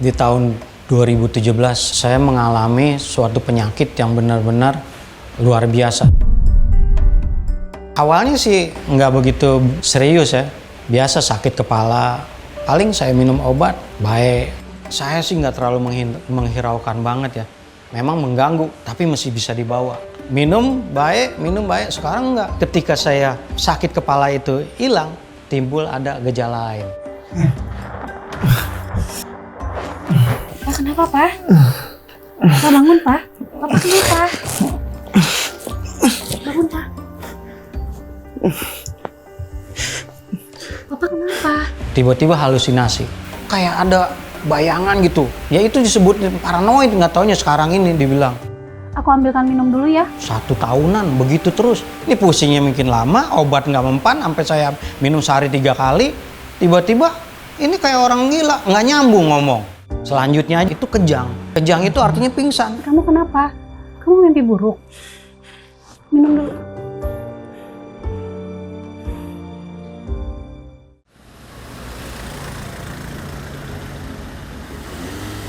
Di tahun 2017 saya mengalami suatu penyakit yang benar-benar luar biasa. Awalnya sih nggak begitu serius ya, biasa sakit kepala, paling saya minum obat, baik. Saya sih nggak terlalu menghiraukan banget ya, memang mengganggu tapi masih bisa dibawa. Minum baik, sekarang enggak. Ketika saya sakit kepala itu hilang, timbul ada gejala lain. Pak, kenapa, Pak? Pak, bangun, Pak. Papa kenapa? Bangun, Pak. Papa kenapa? Tiba-tiba halusinasi. Kayak ada bayangan gitu. Ya itu disebut paranoid, nggak taunya sekarang ini dibilang. Aku ambilkan minum dulu ya. 1 tahunan, begitu terus. Ini pusingnya makin lama, obat nggak mempan, sampai saya minum sehari 3 kali. Tiba-tiba ini kayak orang gila, nggak nyambung ngomong. Selanjutnya itu kejang. Kejang itu artinya pingsan. Kamu kenapa? Kamu mimpi buruk? Minum dulu.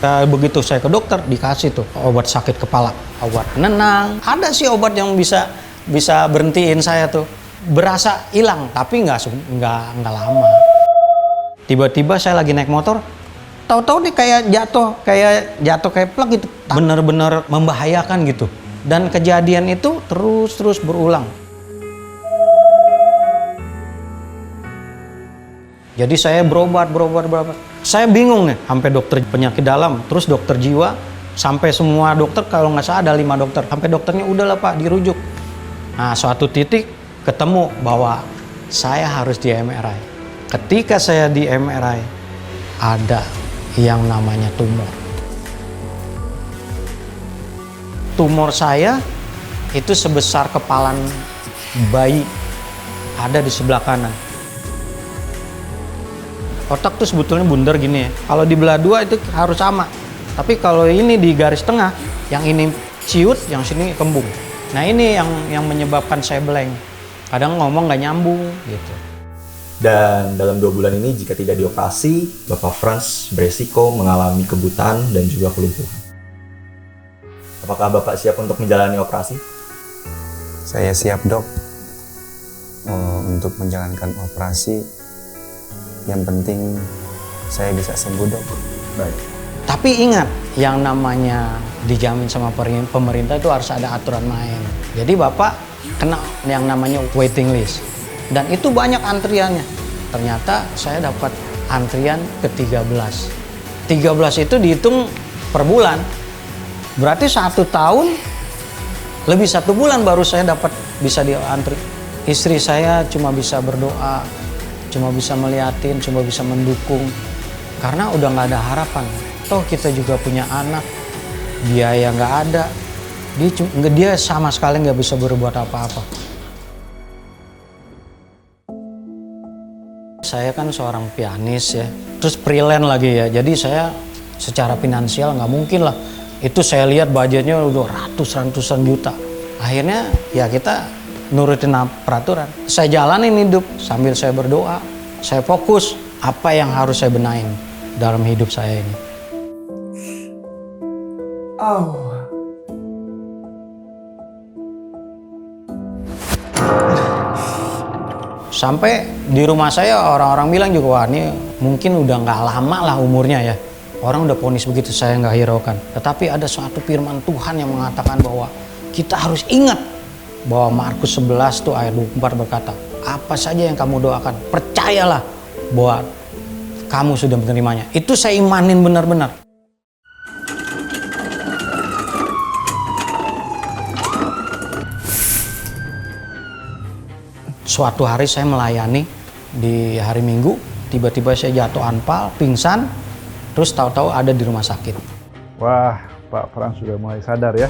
Begitu saya ke dokter, dikasih tuh obat sakit kepala, obat penenang. Ada sih obat yang bisa berhentiin saya tuh. Berasa hilang, tapi nggak lama. Tiba-tiba saya lagi naik motor, tahu-tahu nih kayak jatuh kayak plak gitu. Bener-bener membahayakan gitu. Dan kejadian itu terus berulang. Jadi saya berobat. Saya bingung nih, sampai dokter penyakit dalam, terus dokter jiwa, sampai semua dokter, kalau nggak salah ada 5 dokter. Sampai dokternya udahlah Pak, dirujuk. Nah, suatu titik ketemu bahwa saya harus di MRI. Ketika saya di MRI, ada yang namanya tumor. Tumor saya itu sebesar kepalan bayi, ada di sebelah kanan. Otak tuh sebetulnya bundar gini ya. Kalau dibelah 2 itu harus sama. Tapi kalau ini di garis tengah, yang ini ciut, yang sini kembung. Nah ini yang menyebabkan saya blank. Kadang ngomong nggak nyambung gitu. Dan dalam 2 bulan ini jika tidak dioperasi, Bapak Frans beresiko mengalami kebutaan dan juga kelumpuhan. Apakah Bapak siap untuk menjalani operasi? Saya siap, Dok, untuk menjalankan operasi. Yang penting saya bisa sembuh, Dok. Baik. Tapi ingat, yang namanya dijamin sama pemerintah itu harus ada aturan main. Jadi Bapak kena yang namanya waiting list. Dan itu banyak antriannya. Ternyata saya dapat antrian ke-13. 13 itu dihitung per bulan. Berarti 1 tahun, lebih 1 bulan baru saya dapat bisa diantri. Istri saya cuma bisa berdoa, cuma bisa melihatin, cuma bisa mendukung. Karena udah nggak ada harapan. Toh kita juga punya anak, biaya nggak ada. Dia sama sekali nggak bisa berbuat apa-apa. Saya kan seorang pianis ya, terus freelance lagi ya. Jadi saya secara finansial nggak mungkin lah. Itu saya lihat budgetnya udah ratusan juta. Akhirnya ya kita nurutin peraturan. Saya jalanin hidup sambil saya berdoa. Saya fokus apa yang harus saya benahin dalam hidup saya ini. Sampai di rumah saya orang-orang bilang juga, wah ini mungkin udah nggak lama lah umurnya ya. Orang udah vonis begitu, saya nggak hiraukan. Tetapi ada suatu firman Tuhan yang mengatakan bahwa kita harus ingat bahwa Markus 11 tuh ayat 24 berkata, apa saja yang kamu doakan, percayalah bahwa kamu sudah menerimanya. Itu saya imanin benar-benar. Suatu hari saya melayani di hari Minggu, tiba-tiba saya jatuh anpal, pingsan, terus tahu-tahu ada di rumah sakit. Wah, Pak Frans sudah mulai sadar ya.